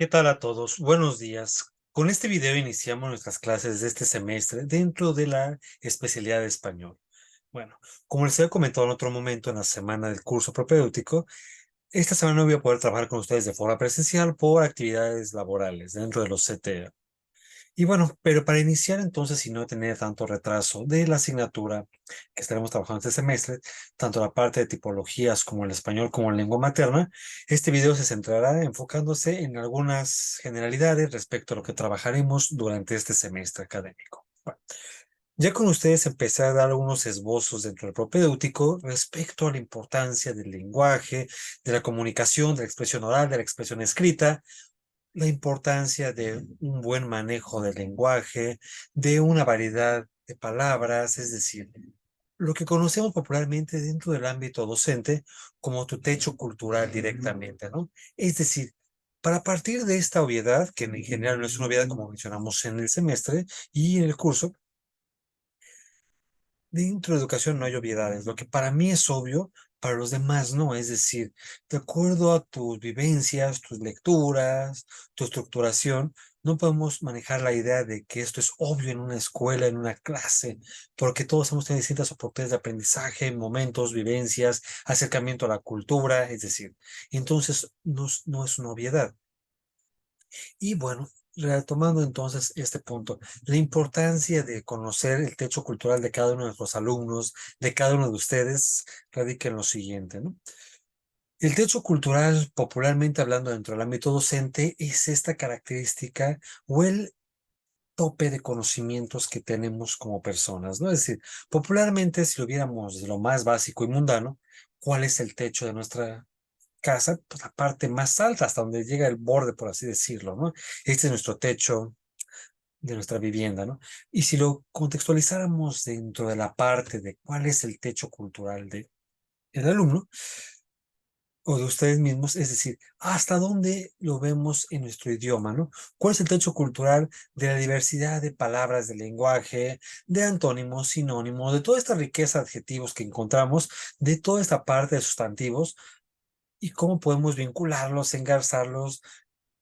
¿Qué tal a todos? Buenos días. Con este video iniciamos nuestras clases de este semestre dentro de la especialidad de español. Bueno, como les había comentado en otro momento en la semana del curso propedéutico, esta semana no voy a poder trabajar con ustedes de forma presencial por actividades laborales dentro de los CTA. Y bueno, pero para iniciar entonces y no tener tanto retraso de la asignatura que estaremos trabajando este semestre, tanto la parte de tipologías como el español como la lengua materna, este video se centrará enfocándose en algunas generalidades respecto a lo que trabajaremos durante este semestre académico. Bueno, ya con ustedes empecé a dar algunos esbozos dentro del propedéutico respecto a la importancia del lenguaje, de la comunicación, de la expresión oral, de la expresión escrita, la importancia de un buen manejo del lenguaje, de una variedad de palabras, es decir, lo que conocemos popularmente dentro del ámbito docente como tu techo cultural directamente, ¿no? Es decir, para partir de esta obviedad, que en general no es una obviedad como mencionamos en el semestre y en el curso, dentro de educación no hay obviedades. Lo que para mí es obvio, para los demás no. Es decir, de acuerdo a tus vivencias, tus lecturas, tu estructuración, no podemos manejar la idea de que esto es obvio en una escuela, en una clase, porque todos hemos tenido distintas oportunidades de aprendizaje, momentos, vivencias, acercamiento a la cultura, es decir, entonces no es una obviedad. Y bueno, retomando entonces este punto, la importancia de conocer el techo cultural de cada uno de nuestros alumnos, de cada uno de ustedes, radica en lo siguiente, ¿no? El techo cultural, popularmente hablando dentro del ámbito docente, es esta característica o el tope de conocimientos que tenemos como personas, ¿no? Es decir, popularmente, si lo viéramos de lo más básico y mundano, ¿cuál es el techo de nuestra casa? Pues la parte más alta, hasta donde llega el borde, por así decirlo, ¿no? Este es nuestro techo de nuestra vivienda, ¿no? Y si lo contextualizáramos dentro de la parte de cuál es el techo cultural de el alumno o de ustedes mismos, es decir, hasta dónde lo vemos en nuestro idioma, ¿no? ¿Cuál es el techo cultural de la diversidad de palabras, de lenguaje, de antónimos, sinónimos, de toda esta riqueza de adjetivos que encontramos, de toda esta parte de sustantivos y cómo podemos vincularlos, engarzarlos,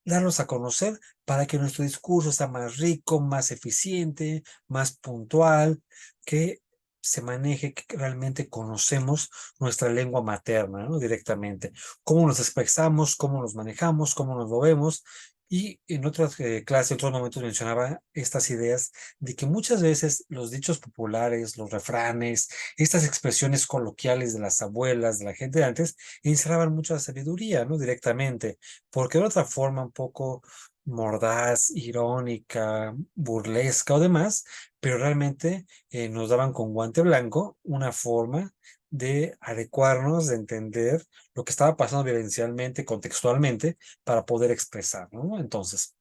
darlos a conocer para que nuestro discurso sea más rico, más eficiente, más puntual, que se maneje, que realmente conocemos nuestra lengua materna, ¿no? Directamente. Cómo nos expresamos, cómo nos manejamos, cómo nos movemos. Y en otras clases, en otros momentos mencionaba estas ideas de que muchas veces los dichos populares, los refranes, estas expresiones coloquiales de las abuelas, de la gente de antes, encerraban mucha sabiduría, ¿no? Directamente porque de otra forma un poco mordaz, irónica, burlesca o demás, pero realmente nos daban con guante blanco una forma de adecuarnos, de entender lo que estaba pasando vivencialmente, contextualmente, para poder expresarlo, ¿no? Entonces,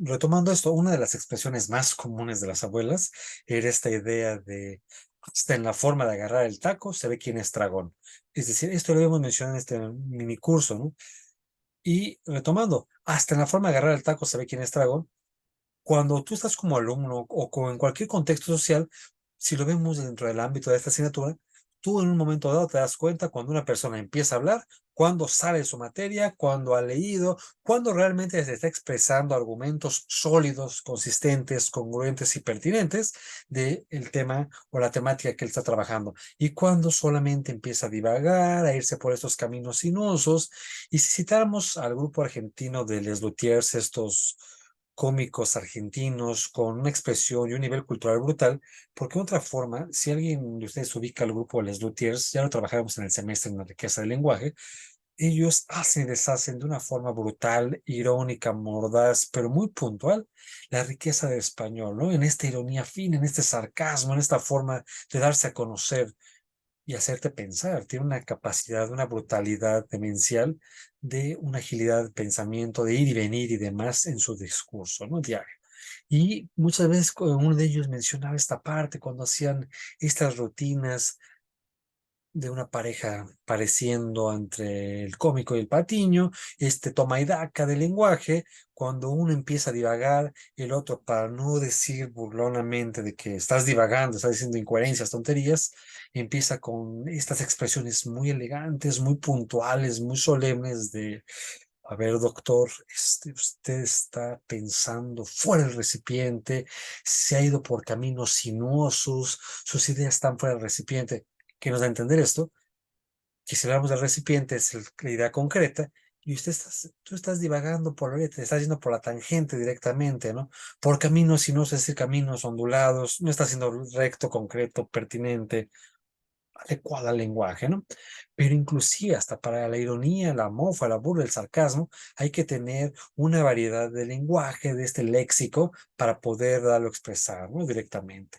retomando esto, una de las expresiones más comunes de las abuelas era esta idea de hasta en la forma de agarrar el taco se ve quién es dragón. Es decir, esto lo habíamos mencionado en este mini curso, ¿no? Y retomando, hasta en la forma de agarrar el taco se ve quién es dragón. Cuando tú estás como alumno en cualquier contexto social, si lo vemos dentro del ámbito de esta asignatura, tú en un momento dado te das cuenta cuando una persona empieza a hablar, cuando sabe de su materia, cuando ha leído, cuando realmente se está expresando argumentos sólidos, consistentes, congruentes y pertinentes del tema o la temática que él está trabajando. Y cuando solamente empieza a divagar, a irse por estos caminos sinuosos. Y si citáramos al grupo argentino de Les Luthiers, estos cómicos argentinos con una expresión y un nivel cultural brutal, porque de otra forma, si alguien de ustedes ubica al grupo Les Luthiers, ya lo trabajamos en el semestre en la riqueza del lenguaje, ellos hacen y deshacen de una forma brutal, irónica, mordaz, pero muy puntual, la riqueza del español, ¿no? En esta ironía fina, en este sarcasmo, en esta forma de darse a conocer y hacerte pensar. Tiene una capacidad, una brutalidad demencial, de una agilidad de pensamiento, de ir y venir y demás en su discurso, ¿no? Diario. Y muchas veces uno de ellos mencionaba esta parte cuando hacían estas rutinas de una pareja pareciendo entre el cómico y el patiño, este toma y daca del lenguaje, cuando uno empieza a divagar, el otro, para no decir burlonamente de que estás divagando, estás diciendo incoherencias, tonterías, empieza con estas expresiones muy elegantes, muy puntuales, muy solemnes de a ver, doctor, usted está pensando fuera del recipiente, se ha ido por caminos sinuosos, sus ideas están fuera del recipiente. ¿Qué nos da a entender esto? Que si hablamos del recipiente es la idea concreta, y tú estás divagando por la orilla, te estás yendo por la tangente directamente, ¿no? Por caminos sinuosos, es decir, caminos ondulados, no estás siendo recto, concreto, pertinente, adecuada al lenguaje, ¿no? Pero inclusive hasta para la ironía, la mofa, la burla, el sarcasmo, hay que tener una variedad de lenguaje, de este léxico, para poder darlo a expresar, ¿no? Directamente.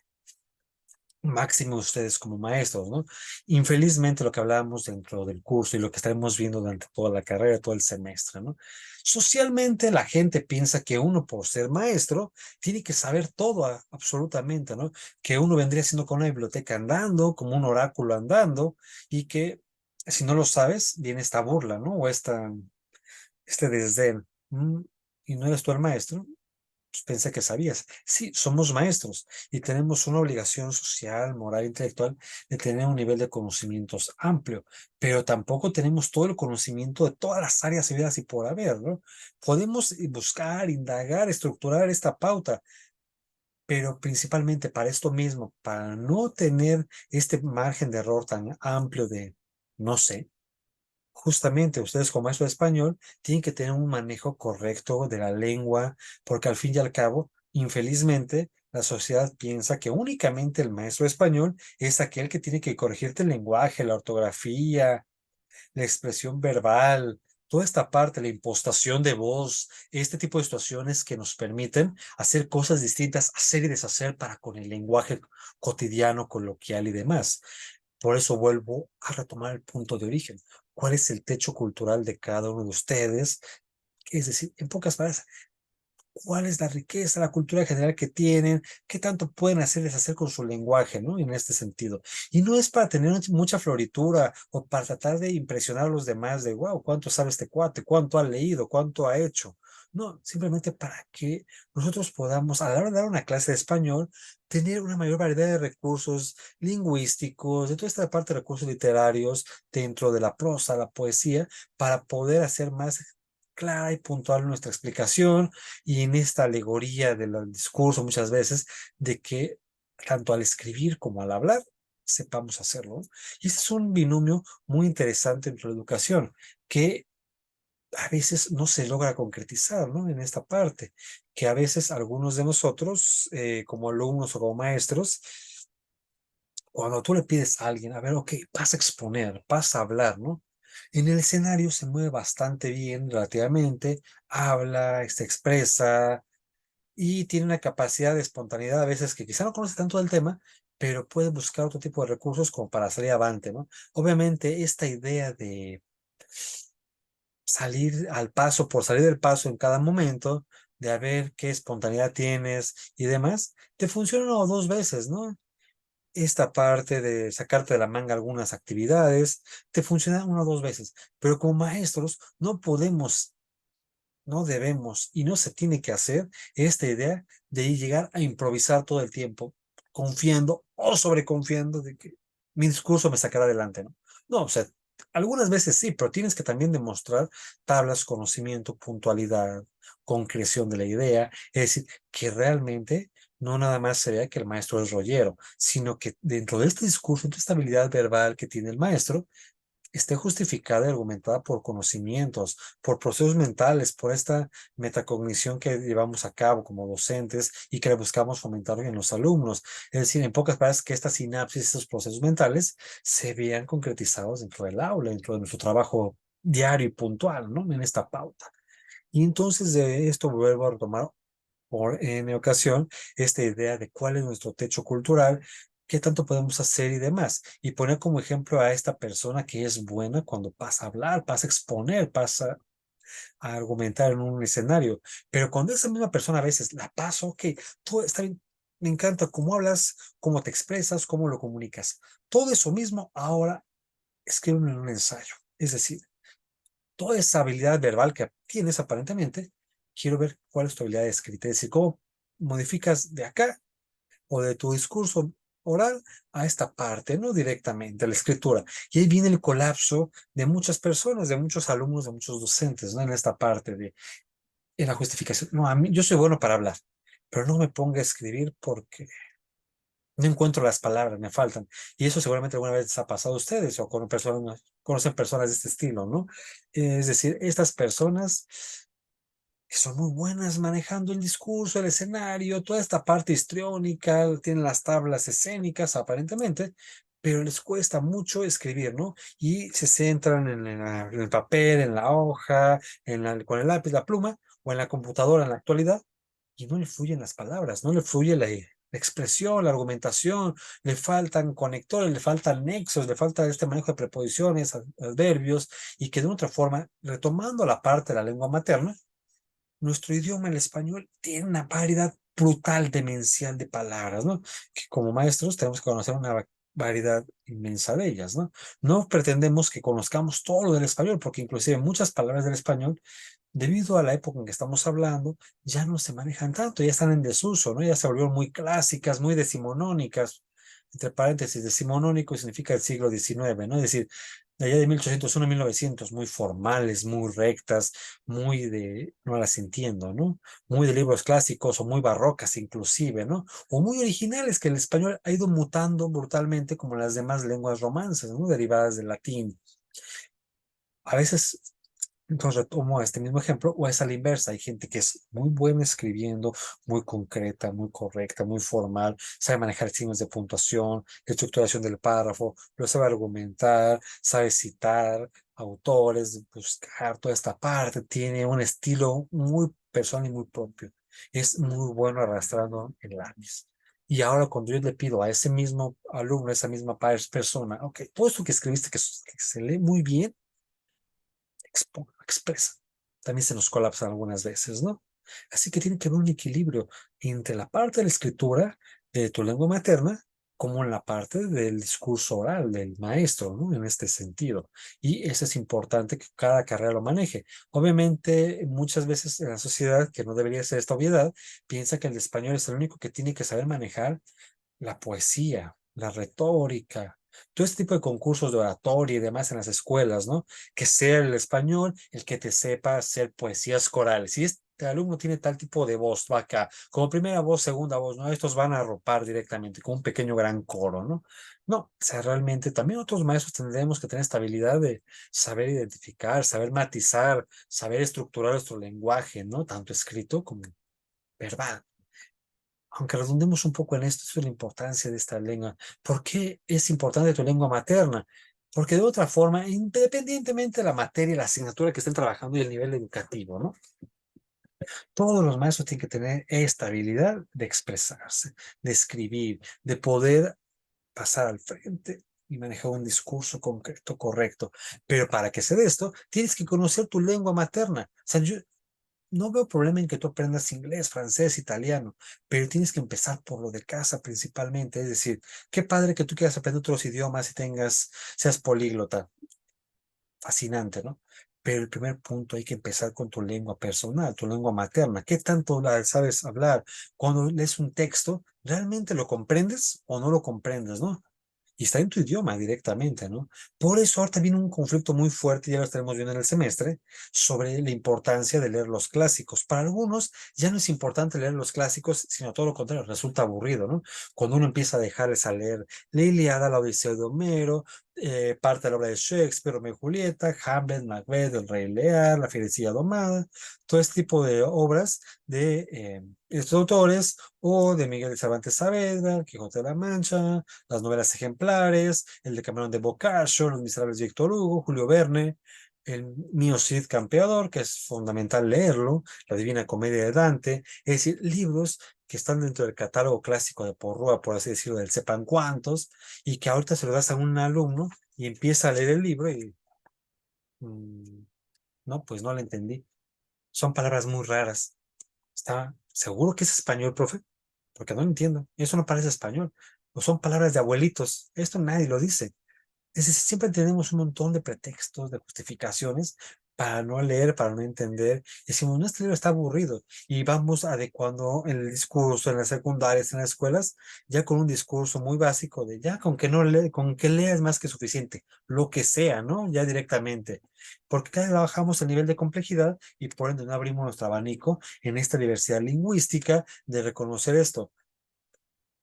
Máximo ustedes como maestros, ¿no? Infelizmente lo que hablábamos dentro del curso y lo que estaremos viendo durante toda la carrera, todo el semestre, ¿no? Socialmente la gente piensa que uno por ser maestro tiene que saber todo absolutamente, ¿no? Que uno vendría siendo con una biblioteca andando, como un oráculo andando, y que si no lo sabes, viene esta burla, ¿no? O este desdén. ¿Y no eres tú el maestro? Pues pensé que sabías. Sí, somos maestros y tenemos una obligación social, moral, intelectual de tener un nivel de conocimientos amplio, pero tampoco tenemos todo el conocimiento de todas las áreas vidas y por haber, ¿no? Podemos buscar, indagar, estructurar esta pauta, pero principalmente para esto mismo, para no tener este margen de error tan amplio de no sé. Justamente ustedes como maestro de español tienen que tener un manejo correcto de la lengua, porque al fin y al cabo, infelizmente, la sociedad piensa que únicamente el maestro de español es aquel que tiene que corregirte el lenguaje, la ortografía, la expresión verbal, toda esta parte, la impostación de voz, este tipo de situaciones que nos permiten hacer cosas distintas, hacer y deshacer para con el lenguaje cotidiano, coloquial y demás. Por eso vuelvo a retomar el punto de origen. ¿Cuál es el techo cultural de cada uno de ustedes? Es decir, en pocas palabras, cuál es la riqueza, la cultura general que tienen, qué tanto pueden hacer deshacer con su lenguaje, ¿no? En este sentido. Y no es para tener mucha floritura o para tratar de impresionar a los demás de, wow, cuánto sabe este cuate, cuánto ha leído, cuánto ha hecho. No, simplemente para que nosotros podamos, a la hora de dar una clase de español, tener una mayor variedad de recursos lingüísticos, de toda esta parte de recursos literarios dentro de la prosa, la poesía, para poder hacer más clara y puntual nuestra explicación y en esta alegoría del discurso muchas veces de que tanto al escribir como al hablar sepamos hacerlo. Y este es un binomio muy interesante en la educación que a veces no se logra concretizar, ¿no? En esta parte, que a veces algunos de nosotros, como alumnos o como maestros, cuando tú le pides a alguien, a ver, ok, vas a exponer, vas a hablar, ¿no? En el escenario se mueve bastante bien relativamente, habla, se expresa, y tiene una capacidad de espontaneidad a veces que quizá no conoce tanto del tema, pero puede buscar otro tipo de recursos como para salir avante, ¿no? Obviamente, esta idea de salir al paso por salir del paso en cada momento, de a ver qué espontaneidad tienes y demás, te funciona una o dos veces, ¿no? Esta parte de sacarte de la manga algunas actividades, te funciona una o dos veces, pero como maestros no podemos, no debemos y no se tiene que hacer esta idea de llegar a improvisar todo el tiempo, confiando o sobreconfiando de que mi discurso me sacará adelante, ¿no? No, o sea, algunas veces sí, pero tienes que también demostrar tablas, conocimiento, puntualidad, concreción de la idea, es decir, que realmente no nada más se vea que el maestro es rollero, sino que dentro de este discurso, de esta habilidad verbal que tiene el maestro, esté justificada y argumentada por conocimientos, por procesos mentales, por esta metacognición que llevamos a cabo como docentes y que le buscamos fomentar en los alumnos. Es decir, en pocas palabras, que estas sinapsis, estos procesos mentales se vean concretizados dentro del aula, dentro de nuestro trabajo diario y puntual, ¿no? En esta pauta. Y entonces de esto vuelvo a retomar en ocasión esta idea de cuál es nuestro techo cultural, qué tanto podemos hacer y demás. Y poner como ejemplo a esta persona que es buena cuando pasa a hablar, pasa a exponer, pasa a argumentar en un escenario. Pero cuando esa misma persona a veces la paso, ok, todo está bien, me encanta cómo hablas, cómo te expresas, cómo lo comunicas. Todo eso mismo ahora escribe en un ensayo. Es decir, toda esa habilidad verbal que tienes aparentemente, quiero ver cuál es tu habilidad de escrita, es decir, cómo modificas de acá o de tu discurso oral a esta parte, no directamente, a la escritura. Y ahí viene el colapso de muchas personas, de muchos alumnos, de muchos docentes, ¿no? En esta parte de en la justificación. No, a mí, yo soy bueno para hablar, pero no me ponga a escribir porque no encuentro las palabras, me faltan. Y eso seguramente alguna vez les ha pasado a ustedes o con personas, conocen personas de este estilo, ¿no? Es decir, estas personas que son muy buenas manejando el discurso, el escenario, toda esta parte histriónica, tienen las tablas escénicas aparentemente, pero les cuesta mucho escribir, ¿no? Y se centran en el papel, en la hoja, con el lápiz, la pluma o en la computadora en la actualidad y no le fluyen las palabras, no le fluye la expresión, la argumentación, le faltan conectores, le faltan nexos, le falta este manejo de preposiciones, adverbios, y que de otra forma, retomando la parte de la lengua materna, nuestro idioma, el español, tiene una variedad brutal, demencial de palabras, ¿no? Que como maestros tenemos que conocer una variedad inmensa de ellas, ¿no? No pretendemos que conozcamos todo lo del español, porque inclusive muchas palabras del español debido a la época en que estamos hablando, ya no se manejan tanto, ya están en desuso, ¿no? Ya se volvieron muy clásicas, muy decimonónicas. Entre paréntesis, decimonónico significa el siglo XIX, ¿no? Es decir, de allá de 1801 a 1900, muy formales, muy rectas, muy de, no las entiendo, ¿no? Muy de libros clásicos o muy barrocas inclusive, ¿no? O muy originales que el español ha ido mutando brutalmente como las demás lenguas romances, ¿no? Derivadas del latín. A veces entonces retomo este mismo ejemplo, o es a la inversa. Hay gente que es muy buena escribiendo, muy concreta, muy correcta, muy formal, sabe manejar signos de puntuación, estructuración del párrafo, lo sabe argumentar, sabe citar autores, buscar toda esta parte, tiene un estilo muy personal y muy propio. Es muy bueno arrastrando el lápiz. Y ahora cuando yo le pido a ese mismo alumno, a esa misma persona, ok, todo esto que escribiste que se lee muy bien, expresa. También se nos colapsan algunas veces, ¿no? Así que tiene que haber un equilibrio entre la parte de la escritura de tu lengua materna como en la parte del discurso oral del maestro, ¿no? En este sentido. Y eso es importante que cada carrera lo maneje. Obviamente, muchas veces en la sociedad, que no debería ser esta obviedad, piensa que el español es el único que tiene que saber manejar la poesía, la retórica, todo este tipo de concursos de oratoria y demás en las escuelas, ¿no? Que sea el español el que te sepa hacer poesías corales. Si este alumno tiene tal tipo de voz, va acá, como primera voz, segunda voz, ¿no? Estos van a arropar directamente con un pequeño gran coro, ¿no? No, o sea, realmente también otros maestros tendremos que tener esta habilidad de saber identificar, saber matizar, saber estructurar nuestro lenguaje, ¿no? Tanto escrito como verbal. Aunque redundemos un poco en esto, eso es la importancia de esta lengua. ¿Por qué es importante tu lengua materna? Porque de otra forma, independientemente de la materia y la asignatura que estén trabajando y el nivel educativo, ¿no? Todos los maestros tienen que tener esta habilidad de expresarse, de escribir, de poder pasar al frente y manejar un discurso concreto, correcto. Pero para que se dé esto, tienes que conocer tu lengua materna. O sea, yo, no veo problema en que tú aprendas inglés, francés, italiano, pero tienes que empezar por lo de casa principalmente. Es decir, qué padre que tú quieras aprender otros idiomas y seas políglota. Fascinante, ¿no? Pero el primer punto hay que empezar con tu lengua personal, tu lengua materna. ¿Qué tanto la sabes hablar? Cuando lees un texto, ¿realmente lo comprendes o no lo comprendes, no? Y está en tu idioma directamente, ¿no? Por eso ahorita viene un conflicto muy fuerte, ya lo estaremos viendo en el semestre, sobre la importancia de leer los clásicos. Para algunos ya no es importante leer los clásicos, sino todo lo contrario, resulta aburrido, ¿no? Cuando uno empieza a dejarles a leer la Ilíada, la Odisea de Homero, parte de la obra de Shakespeare, Romeo y Julieta, Hamlet, Macbeth, El Rey Lear, La Fierecilla Domada, todo este tipo de obras de estos autores, o de Miguel de Cervantes Saavedra, Quijote de la Mancha, las novelas ejemplares, el de Camarón de Boccaccio, Los Miserables de Víctor Hugo, Julio Verne, el mío Cid Campeador, que es fundamental leerlo, la Divina Comedia de Dante, es decir, libros que están dentro del catálogo clásico de Porrúa, por así decirlo, del sepan cuántos, y que ahorita se lo das a un alumno y empieza a leer el libro y, mm, no, pues no lo entendí. Son palabras muy raras. ¿Está seguro que es español, profe? Porque no lo entiendo. Eso no parece español. O son palabras de abuelitos. Esto nadie lo dice. Es decir, siempre tenemos un montón de pretextos, de justificaciones para no leer, para no entender. Decimos, no, este libro está aburrido. Y vamos adecuando el discurso en las secundarias, en las escuelas, ya con un discurso muy básico de ya, con que no le, con que leas más que suficiente, lo que sea, ¿no? Ya directamente. Porque cada vez bajamos el nivel de complejidad y por ende no abrimos nuestro abanico en esta diversidad lingüística de reconocer esto.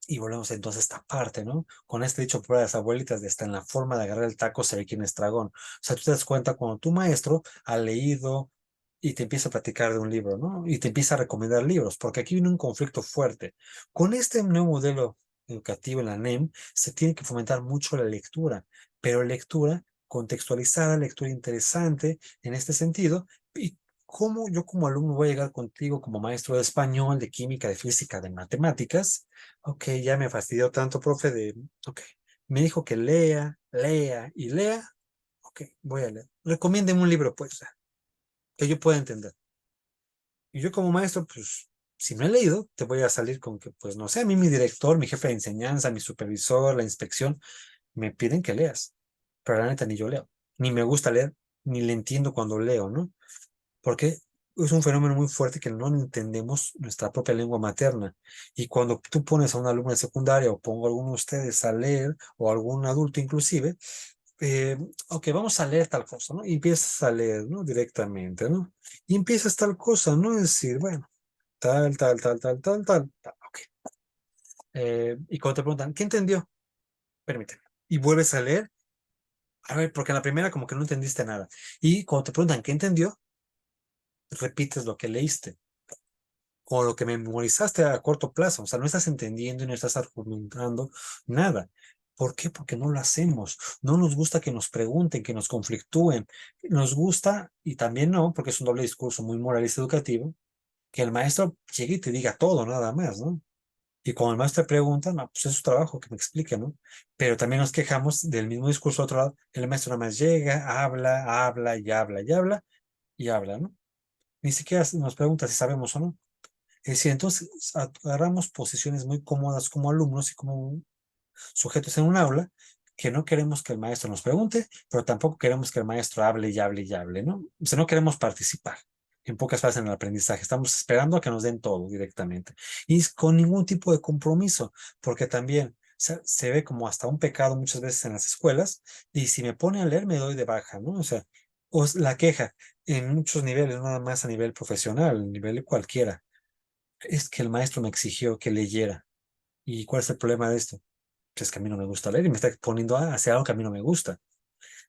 Y volvemos entonces a esta parte, ¿no? Con este dicho por las abuelitas de hasta en la forma de agarrar el taco se ve quién es dragón. O sea, tú te das cuenta cuando tu maestro ha leído y te empieza a platicar de un libro, ¿no? Y te empieza a recomendar libros, porque aquí viene un conflicto fuerte. Con este nuevo modelo educativo en la NEM se tiene que fomentar mucho la lectura, pero lectura contextualizada, lectura interesante en este sentido. ¿Y cómo yo como alumno voy a llegar contigo como maestro de español, de química, de física, de matemáticas? Ok, ya me fastidió tanto, profe, de, ok, me dijo que lea, lea y lea. Ok, voy a leer. Recomiéndeme un libro, pues, que yo pueda entender. Y yo como maestro, pues, si no he leído, te voy a salir con que, pues, no sé, a mí mi director, mi jefe de enseñanza, mi supervisor, la inspección, me piden que leas. Pero la neta ni yo leo. Ni me gusta leer, ni le entiendo cuando leo, ¿no? Porque es un fenómeno muy fuerte que no entendemos nuestra propia lengua materna. Y cuando tú pones a un alumno de secundaria o pongo a alguno de ustedes a leer, o algún adulto inclusive, eh, ok, vamos a leer tal cosa, ¿no? Y empiezas a leer, ¿no? Directamente, ¿no? Y empiezas tal cosa, ¿no? Es decir, bueno, tal, ok. Y cuando te preguntan, ¿qué entendió? Permíteme. Y vuelves a leer, a ver, porque en la primera como que no entendiste nada. Y cuando te preguntan, ¿qué entendió? Repites lo que leíste o lo que memorizaste a corto plazo. O sea, no estás entendiendo y no estás argumentando nada. ¿Por qué? Porque no lo hacemos. No nos gusta que nos pregunten, que nos conflictúen. Nos gusta, y también no, porque es un doble discurso muy moralista educativo, que el maestro llegue y te diga todo, nada más, ¿no? Y cuando el maestro te pregunta, no, pues es su trabajo, que me explique, ¿no? Pero también nos quejamos del mismo discurso al otro lado. El maestro nada más llega, habla, habla y habla y habla y habla, ¿no? Ni siquiera nos pregunta si sabemos o no. Es decir, entonces agarramos posiciones muy cómodas como alumnos y como sujetos en un aula, que no queremos que el maestro nos pregunte, pero tampoco queremos que el maestro hable y hable y hable, ¿no? O sea, no queremos participar. En pocas fases en el aprendizaje, estamos esperando a que nos den todo directamente y con ningún tipo de compromiso, porque también se ve como hasta un pecado muchas veces en las escuelas, y si me pone a leer me doy de baja, ¿no? O sea, la queja en muchos niveles, no nada más a nivel profesional, nivel cualquiera, es que el maestro me exigió que leyera. ¿Y cuál es el problema de esto? Pues es que a mí no me gusta leer y me está poniendo a hacer algo que a mí no me gusta.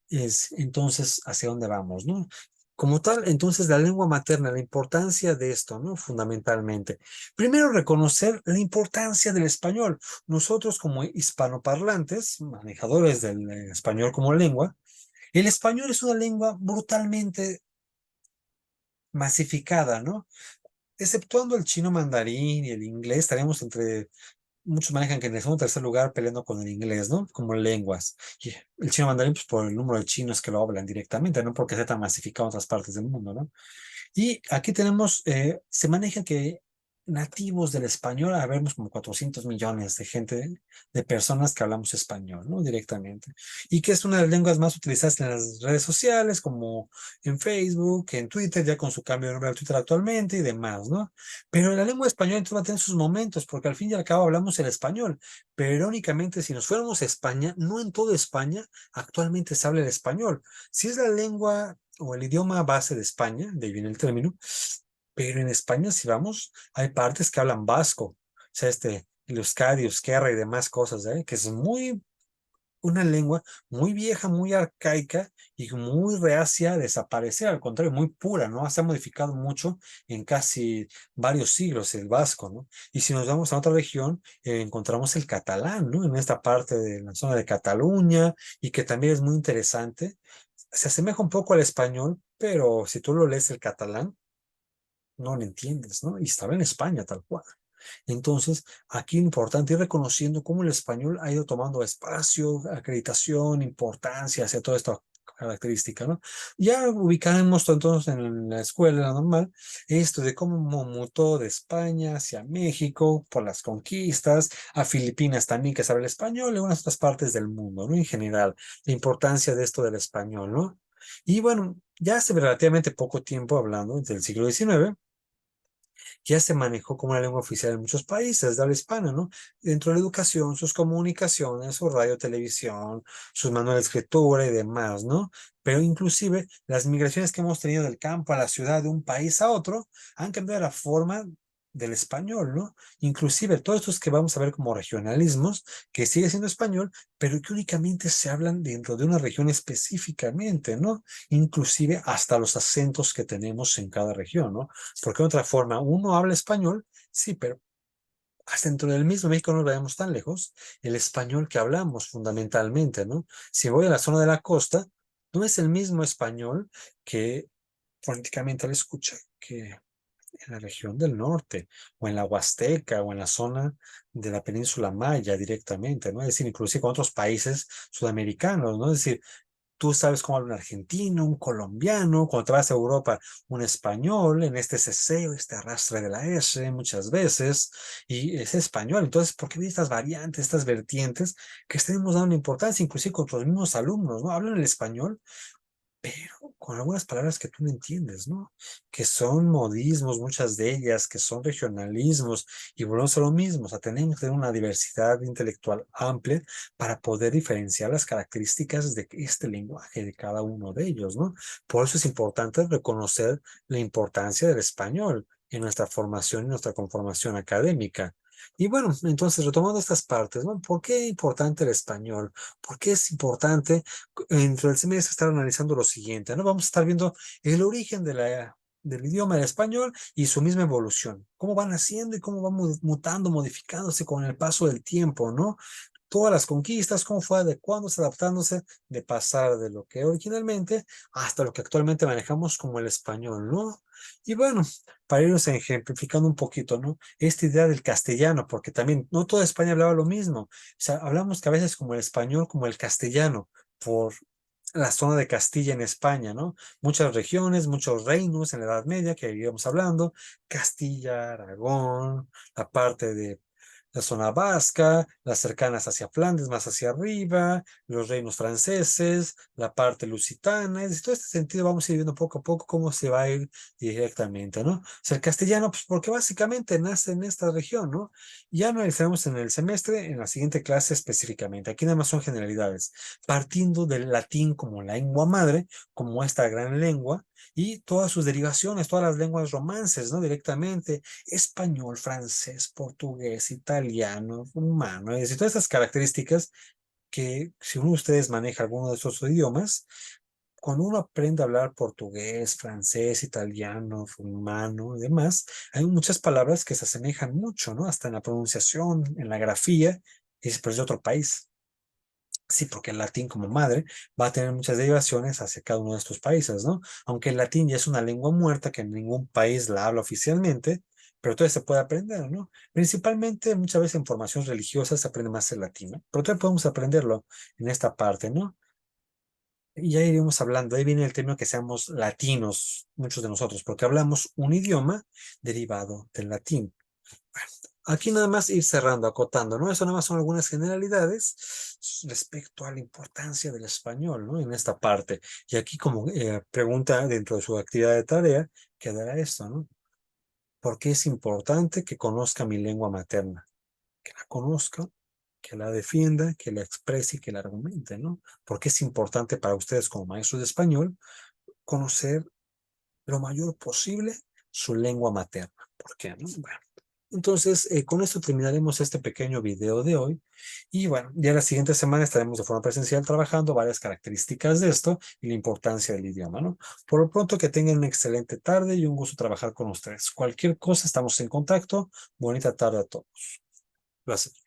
Es entonces hacia dónde vamos, ¿no? Como tal, entonces la lengua materna, la importancia de esto, ¿no? Fundamentalmente. Primero, reconocer la importancia del español. Nosotros como hispanoparlantes, manejadores del español como lengua, el español es una lengua brutalmente masificada, ¿no? Exceptuando el chino mandarín y el inglés, estaremos entre, muchos manejan que en el segundo o tercer lugar peleando con el inglés, ¿no? Como lenguas. Y el chino mandarín, pues por el número de chinos que lo hablan directamente, no porque sea tan masificado en otras partes del mundo, ¿no? Y aquí tenemos, se maneja que nativos del español, habemos como 400 millones de gente, de personas que hablamos español, ¿no? Directamente. Y que es una de las lenguas más utilizadas en las redes sociales, como en Facebook, en Twitter, ya con su cambio de nombre al Twitter actualmente y demás, ¿no? Pero la lengua española entonces va a tener sus momentos, porque al fin y al cabo hablamos el español. Pero irónicamente, si nos fuéramos a España, no en toda España actualmente se habla el español. Si es la lengua o el idioma base de España, de ahí viene el término, pero en España, si vamos, hay partes que hablan vasco, o sea, el euskadi, euskera y demás cosas, ¿eh? Que es muy, una lengua muy vieja, muy arcaica y muy reacia a desaparecer, al contrario, muy pura, ¿no? Se ha modificado mucho en casi varios siglos el vasco, ¿no? Y si nos vamos a otra región, encontramos el catalán, ¿no? En esta parte de la zona de Cataluña y que también es muy interesante. Se asemeja un poco al español, pero si tú lo lees el catalán, no lo entiendes, ¿no? Y estaba en España tal cual. Entonces, aquí importante ir reconociendo cómo el español ha ido tomando espacio, acreditación, importancia hacia toda esta característica, ¿no? Ya ubicamos entonces en la escuela normal esto de cómo mutó de España hacia México por las conquistas, a Filipinas también que sabe el español y unas otras partes del mundo, ¿no? En general, la importancia de esto del español, ¿no? Y bueno, ya hace relativamente poco tiempo, hablando del siglo XIX, ya se manejó como una lengua oficial en muchos países de habla hispana, ¿no? Dentro de la educación, sus comunicaciones, su radio, televisión, sus manuales de escritura y demás, ¿no? Pero inclusive las migraciones que hemos tenido del campo a la ciudad, de un país a otro, han cambiado la forma del español, ¿no? Inclusive todos estos que vamos a ver como regionalismos, que sigue siendo español, pero que únicamente se hablan dentro de una región específicamente, ¿no? Inclusive hasta los acentos que tenemos en cada región, ¿no? Porque de otra forma, uno habla español, sí, pero hasta dentro del mismo México no nos vayamos tan lejos, el español que hablamos fundamentalmente, ¿no? Si voy a la zona de la costa, no es el mismo español que políticamente le escucha que en la región del norte, o en la Huasteca, o en la zona de la península Maya directamente, ¿no? Es decir, inclusive con otros países sudamericanos, ¿no? Es decir, tú sabes cómo habla un argentino, un colombiano, cuando te vas a Europa, un español, en este ceseo, este arrastre de la S muchas veces, y es español. Entonces, ¿por qué hay estas variantes, estas vertientes que estamos dando importancia, inclusive con los mismos alumnos, ¿no? Hablan el español, pero con algunas palabras que tú no entiendes, ¿no? Que son modismos, muchas de ellas, que son regionalismos, y volvemos a lo mismo, o sea, tenemos que tener una diversidad intelectual amplia para poder diferenciar las características de este lenguaje, de cada uno de ellos, ¿no? Por eso es importante reconocer la importancia del español en nuestra formación y nuestra conformación académica. Y bueno, entonces retomando estas partes, ¿no? ¿Por qué es importante el español? ¿Por qué es importante dentro del semestre estar analizando lo siguiente, ¿no? Vamos a estar viendo el origen del idioma del español y su misma evolución, cómo van haciendo y cómo van mutando, modificándose con el paso del tiempo, ¿no? Todas las conquistas, cómo fue adecuándose, adaptándose, de pasar de lo que originalmente hasta lo que actualmente manejamos como el español, ¿no? Y bueno, para irnos ejemplificando un poquito, ¿no? Esta idea del castellano, porque también no toda España hablaba lo mismo. O sea, hablamos que a veces como el español, como el castellano, por la zona de Castilla en España, ¿no? Muchas regiones, muchos reinos en la Edad Media que íbamos hablando, Castilla, Aragón, la parte de la zona vasca, las cercanas hacia Flandes, más hacia arriba, los reinos franceses, la parte lusitana, en todo este sentido vamos a ir viendo poco a poco cómo se va a ir directamente, ¿no? O sea, el castellano, pues porque básicamente nace en esta región, ¿no? Ya analizaremos en el semestre, en la siguiente clase específicamente. Aquí nada más son generalidades, partiendo del latín como lengua madre, como esta gran lengua, y todas sus derivaciones, todas las lenguas romances, ¿no? Directamente, español, francés, portugués, italiano, humano, es decir, todas estas características que si uno de ustedes maneja alguno de estos idiomas, cuando uno aprende a hablar portugués, francés, italiano, rumano y demás, hay muchas palabras que se asemejan mucho, ¿no? Hasta en la pronunciación, en la grafía, y es pues de otro país. Sí, porque el latín como madre va a tener muchas derivaciones hacia cada uno de estos países, ¿no? Aunque el latín ya es una lengua muerta que en ningún país la habla oficialmente, pero todavía se puede aprender, ¿no? Principalmente muchas veces en formación religiosa se aprende más el latín, ¿no? Pero todavía podemos aprenderlo en esta parte, ¿no? Y ya iremos hablando, ahí viene el tema que seamos latinos, muchos de nosotros, porque hablamos un idioma derivado del latín. Aquí nada más ir cerrando, acotando, ¿no? Eso nada más son algunas generalidades respecto a la importancia del español, ¿no? En esta parte. Y aquí como pregunta dentro de su actividad de tarea, quedará esto, ¿no? ¿Por qué es importante que conozca mi lengua materna? Que la conozca, que la defienda, que la exprese y que la argumente, ¿no? Porque es importante para ustedes como maestros de español conocer lo mayor posible su lengua materna. ¿Por qué, no? Bueno, entonces, con esto terminaremos este pequeño video de hoy. Y bueno, ya la siguiente semana estaremos de forma presencial trabajando varias características de esto y la importancia del idioma, ¿no? Por lo pronto, que tengan una excelente tarde y un gusto trabajar con ustedes. Cualquier cosa, estamos en contacto. Bonita tarde a todos. Gracias.